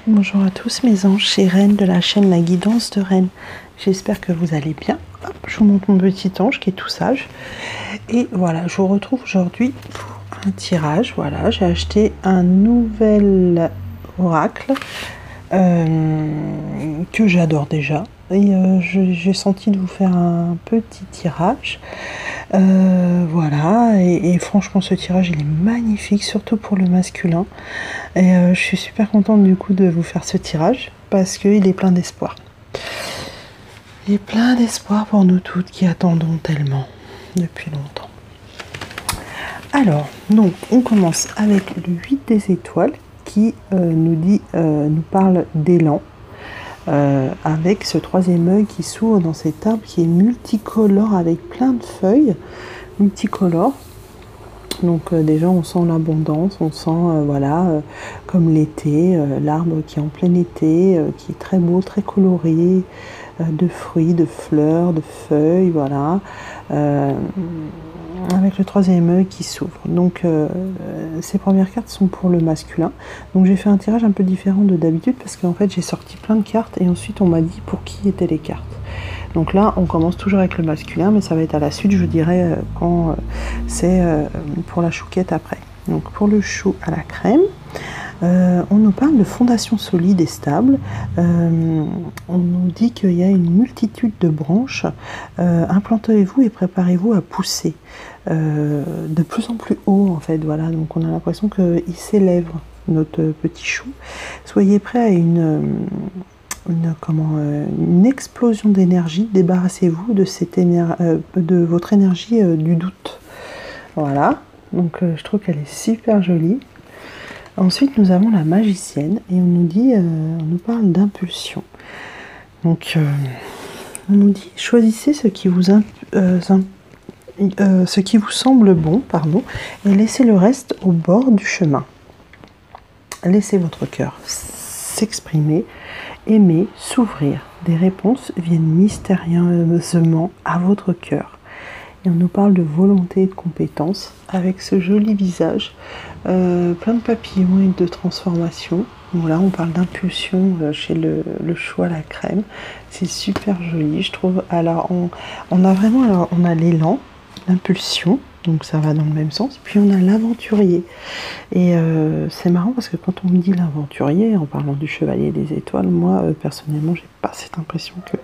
Bonjour à tous mes anges, c'est Reine de la chaîne La Guidance de Reine. J'espère que vous allez bien. Hop, je vous montre mon petit ange qui est tout sage. Et voilà, je vous retrouve aujourd'hui pour un tirage. Voilà, j'ai acheté un nouvel oracle que j'adore déjà. Et j'ai senti de vous faire un petit tirage. Voilà, et franchement ce tirage il est magnifique, surtout pour le masculin. Et je suis super contente du coup de vous faire ce tirage parce qu'il est plein d'espoir. Il est plein d'espoir pour nous toutes qui attendons tellement depuis longtemps. Alors, donc on commence avec le 8 des étoiles qui nous parle d'élan. Avec ce troisième œil qui s'ouvre dans cet arbre qui est multicolore avec plein de feuilles multicolores. Donc déjà on sent l'abondance, on sent comme l'été, l'arbre qui est en plein été, qui est très beau, très coloré, de fruits, de fleurs, de feuilles, voilà. Avec le troisième œil qui s'ouvre. Donc ces premières cartes sont pour le masculin. Donc j'ai fait un tirage un peu différent de d'habitude parce qu'en fait j'ai sorti plein de cartes et ensuite on m'a dit pour qui étaient les cartes. Donc là on commence toujours avec le masculin mais ça va être à la suite, je dirais, quand c'est pour la chouquette après. Donc pour le chou à la crème, on nous parle de fondation solide et stable. On nous dit qu'il y a une multitude de branches. Implantez-vous et préparez-vous à pousser de plus en plus haut en fait. Voilà, donc on a l'impression qu'il s'élève notre petit chou. Soyez prêts à une explosion d'énergie. Débarrassez-vous de votre énergie du doute. Voilà, donc je trouve qu'elle est super jolie. Ensuite, nous avons la magicienne et on nous parle d'impulsion. Donc, on nous dit choisissez ce qui vous semble bon, et laissez le reste au bord du chemin. Laissez votre cœur s'exprimer, aimer, s'ouvrir. Des réponses viennent mystérieusement à votre cœur. Et on nous parle de volonté et de compétence avec ce joli visage, plein de papillons et de transformation. Voilà, on parle d'impulsion chez le chou à la crème. C'est super joli, je trouve. Alors, on a l'élan, l'impulsion, donc ça va dans le même sens. Puis on a l'aventurier. Et c'est marrant parce que quand on me dit l'aventurier, en parlant du chevalier des étoiles, moi, personnellement, j'ai pas cette impression que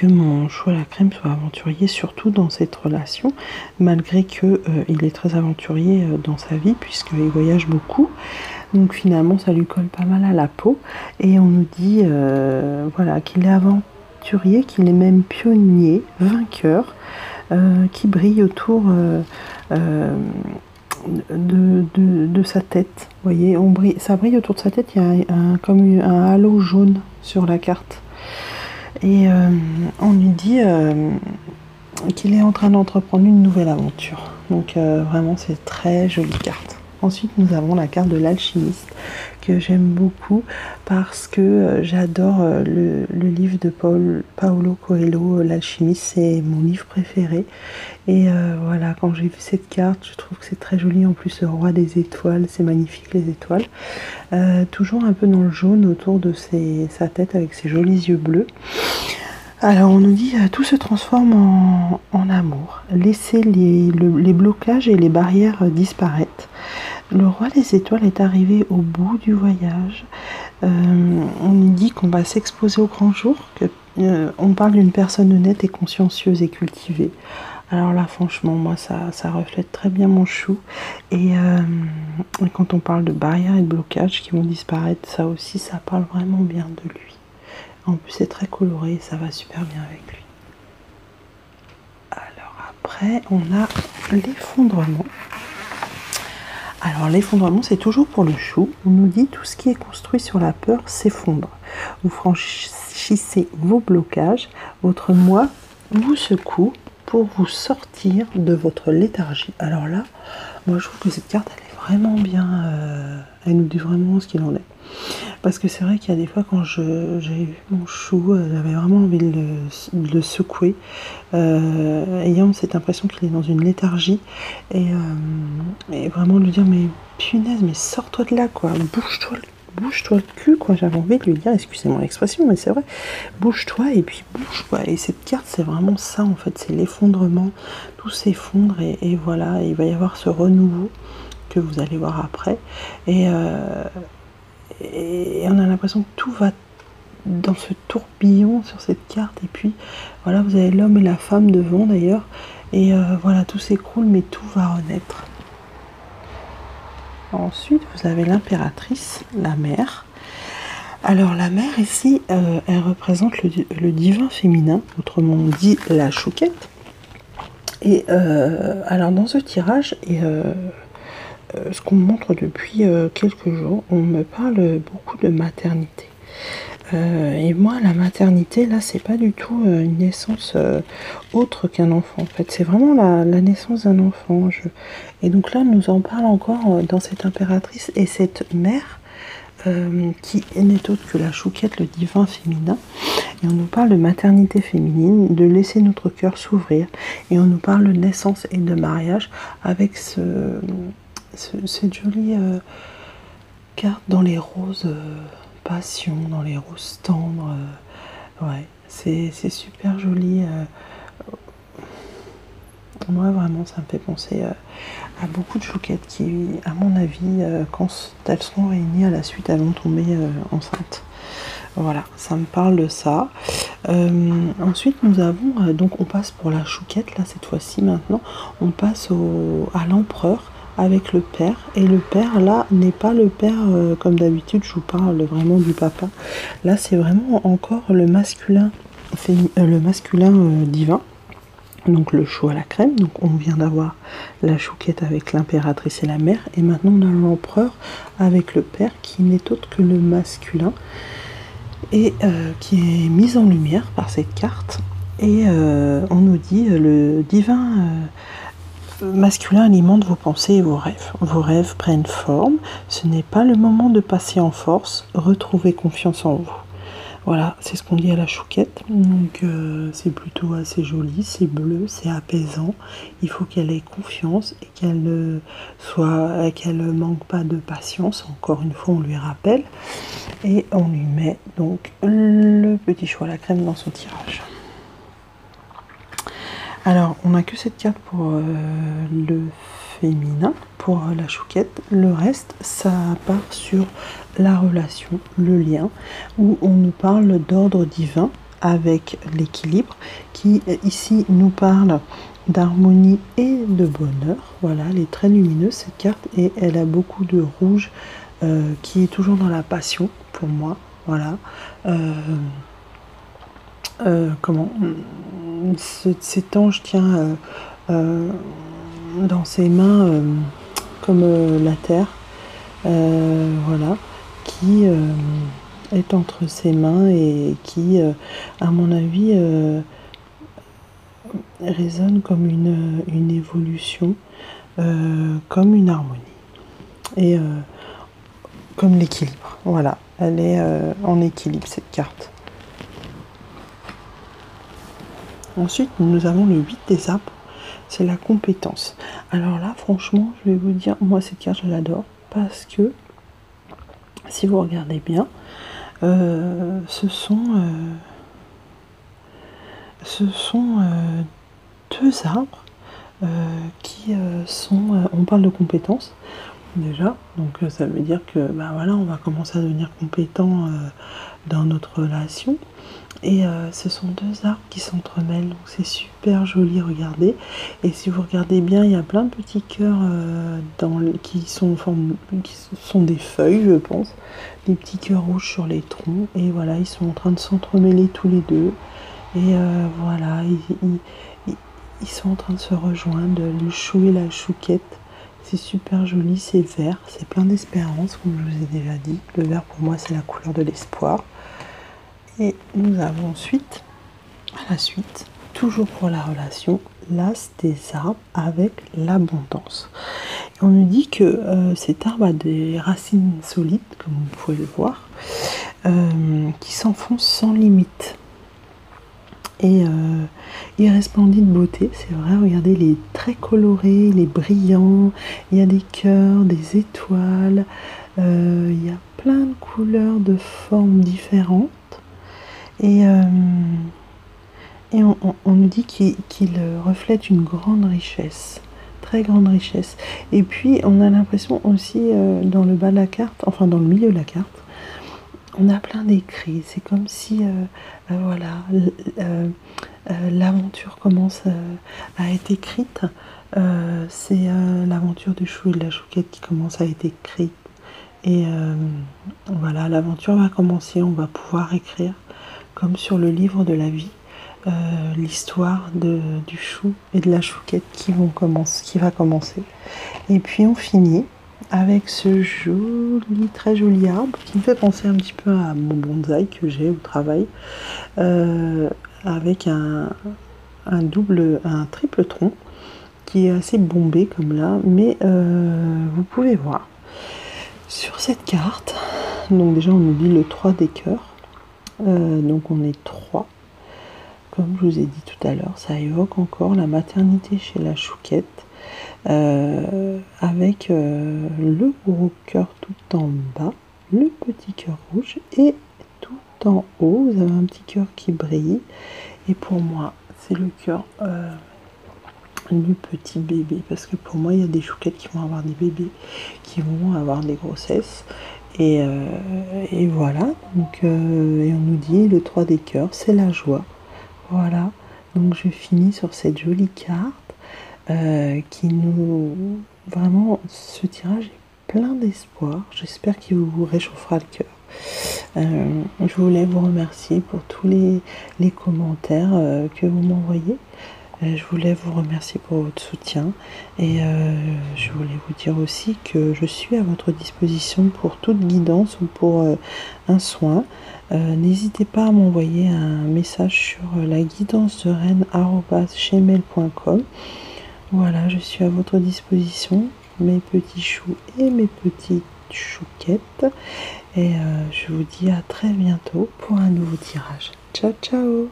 mon chou à la crème soit aventurier, surtout dans cette relation, malgré que il est très aventurier dans sa vie, puisqu'il voyage beaucoup. Donc finalement, ça lui colle pas mal à la peau. Et on nous dit voilà, qu'il est aventurier, qu'il est même pionnier, vainqueur, qui brille autour de sa tête. Vous voyez, ça brille autour de sa tête, il y a comme un halo jaune sur la carte. Et on lui dit qu'il est en train d'entreprendre une nouvelle aventure. Donc vraiment c'est très jolie carte. Ensuite nous avons la carte de l'alchimiste que j'aime beaucoup parce que j'adore le livre de Paulo Coelho, l'alchimiste, c'est mon livre préféré. Et voilà, quand j'ai vu cette carte, je trouve que c'est très joli. En plus, le roi des étoiles, c'est magnifique les étoiles. Toujours un peu dans le jaune autour de sa tête avec ses jolis yeux bleus. Alors on nous dit tout se transforme en amour. Laissez les blocages et les barrières disparaître. Le roi des étoiles est arrivé au bout du voyage. On nous dit qu'on va s'exposer au grand jour. On parle d'une personne honnête et consciencieuse et cultivée. Alors là, franchement, moi, ça reflète très bien mon chou. Et quand on parle de barrières et de blocages qui vont disparaître, ça aussi, ça parle vraiment bien de lui. En plus, c'est très coloré et ça va super bien avec lui. Alors après, on a l'effondrement. Alors l'effondrement, c'est toujours pour le chou. On nous dit tout ce qui est construit sur la peur s'effondre. Vous franchissez vos blocages, votre moi vous secoue pour vous sortir de votre léthargie. Alors là, moi je trouve que cette carte, elle est vraiment bien. Elle nous dit vraiment ce qu'il en est. Parce que c'est vrai qu'il y a des fois quand j'ai vu mon chou, j'avais vraiment envie de le secouer, ayant cette impression qu'il est dans une léthargie, et vraiment lui dire mais punaise, mais sors-toi de là quoi, bouge-toi bouge-toi le cul, quoi. J'avais envie de lui dire, excusez-moi l'expression, mais c'est vrai, bouge-toi et puis bouge, quoi. Et cette carte, c'est vraiment ça, en fait, c'est l'effondrement, tout s'effondre et voilà, il va y avoir ce renouveau que vous allez voir après. Et on a l'impression que tout va dans ce tourbillon sur cette carte. Et puis, voilà, vous avez l'homme et la femme devant, d'ailleurs. Et voilà, tout s'écroule, mais tout va renaître. Ensuite, vous avez l'impératrice, la mère. Alors, la mère, ici, elle représente le divin féminin, autrement dit, la chouquette. Et alors, dans ce tirage, ce qu'on me montre depuis quelques jours, on me parle beaucoup de maternité. Et moi, la maternité, là, c'est pas du tout une naissance autre qu'un enfant. En fait, c'est vraiment la naissance d'un enfant. Et donc là, on nous en parle encore dans cette impératrice et cette mère qui n'est autre que la chouquette, le divin féminin. Et on nous parle de maternité féminine, de laisser notre cœur s'ouvrir. Et on nous parle de naissance et de mariage avec cette jolie carte dans les roses passion, dans les roses tendres. Ouais, c'est super joli. Moi, vraiment, ça me fait penser à beaucoup de chouquettes qui, à mon avis, quand elles seront réunies à la suite, elles vont tomber enceintes. Voilà, ça me parle de ça. Ensuite, nous avons, donc on passe pour la chouquette, là, cette fois-ci, maintenant, on passe à l'empereur avec le père. Et le père, là, n'est pas le père, comme d'habitude, je vous parle vraiment du papa. Là, c'est vraiment encore le masculin, divin. Donc le chou à la crème, donc on vient d'avoir la chouquette avec l'impératrice et la mère, et maintenant on a l'empereur avec le père qui n'est autre que le masculin, et qui est mis en lumière par cette carte, et on nous dit le divin masculin alimente vos pensées et vos rêves. Vos rêves prennent forme, ce n'est pas le moment de passer en force, retrouvez confiance en vous. Voilà, c'est ce qu'on dit à la chouquette, donc c'est plutôt assez joli, c'est bleu, c'est apaisant, il faut qu'elle ait confiance et qu'elle manque pas de patience, encore une fois on lui rappelle, et on lui met donc le petit chou à la crème dans son tirage. Alors, on n'a que cette carte pour le féminin, pour la chouquette. Le reste, ça part sur la relation, le lien, où on nous parle d'ordre divin avec l'équilibre, qui ici nous parle d'harmonie et de bonheur. Voilà, elle est très lumineuse cette carte, et elle a beaucoup de rouge, qui est toujours dans la passion, pour moi. Voilà. Cet ange tient dans ses mains comme la terre, voilà, qui est entre ses mains et qui, à mon avis, résonne comme une évolution, comme une harmonie et comme l'équilibre. Voilà, elle est en équilibre cette carte. Ensuite, nous avons le 8 des arbres, c'est la compétence. Alors là, franchement, je vais vous dire, moi cette carte, je l'adore, parce que, si vous regardez bien, ce sont deux arbres qui sont... on parle de compétences, déjà, donc ça veut dire que, bah voilà, on va commencer à devenir compétent dans notre relation. Et ce sont deux arbres qui s'entremêlent, donc c'est super joli, regardez. Et si vous regardez bien, il y a plein de petits cœurs qui sont des feuilles, je pense, des petits cœurs rouges sur les troncs. Et voilà, ils sont en train de s'entremêler tous les deux. Et voilà, ils sont en train de se rejoindre, le chou et la chouquette. C'est super joli, c'est vert, c'est plein d'espérance, comme je vous ai déjà dit. Le vert, pour moi, c'est la couleur de l'espoir. Et nous avons ensuite, à la suite, toujours pour la relation, l'as des arbres avec l'abondance. Et on nous dit que cet arbre a des racines solides, comme vous pouvez le voir, qui s'enfoncent sans limite. Et il resplendit de beauté, c'est vrai, regardez, il est très coloré, il est brillant, il y a des cœurs, des étoiles, il y a plein de couleurs, de formes différentes. Et on nous dit qu'il reflète une grande richesse, très grande richesse. Et puis on a l'impression aussi dans le bas de la carte, enfin dans le milieu de la carte, on a plein d'écrits. C'est comme si voilà, l'aventure commence à être écrite. C'est l'aventure du chou et de la chouquette qui commence à être écrite. Et voilà, l'aventure va commencer, on va pouvoir écrire, comme sur le livre de la vie, l'histoire du chou et de la chouquette qui va commencer. Et puis on finit avec ce très joli arbre qui me fait penser un petit peu à mon bonsaï que j'ai au travail, avec un triple tronc qui est assez bombé comme là, mais vous pouvez voir sur cette carte, donc déjà on nous dit le 3 des cœurs, donc on est 3, comme je vous ai dit tout à l'heure, ça évoque encore la maternité chez la chouquette, avec le gros cœur tout en bas, le petit cœur rouge, et tout en haut, vous avez un petit cœur qui brille, et pour moi, c'est le cœur du petit bébé, parce que pour moi, il y a des chouquettes qui vont avoir des bébés, qui vont avoir des grossesses, et voilà, donc, et on nous dit le 3 des cœurs, c'est la joie, voilà, donc je finis sur cette jolie carte, qui nous... Vraiment, ce tirage est plein d'espoir. J'espère qu'il vous réchauffera le cœur. Je voulais vous remercier pour tous les commentaires que vous m'envoyez. Je voulais vous remercier pour votre soutien. Et je voulais vous dire aussi que je suis à votre disposition pour toute guidance ou pour un soin. N'hésitez pas à m'envoyer un message sur la guidance de reine@gmail.com. Voilà, je suis à votre disposition, mes petits choux et mes petites chouquettes. Et je vous dis à très bientôt pour un nouveau tirage. Ciao, ciao!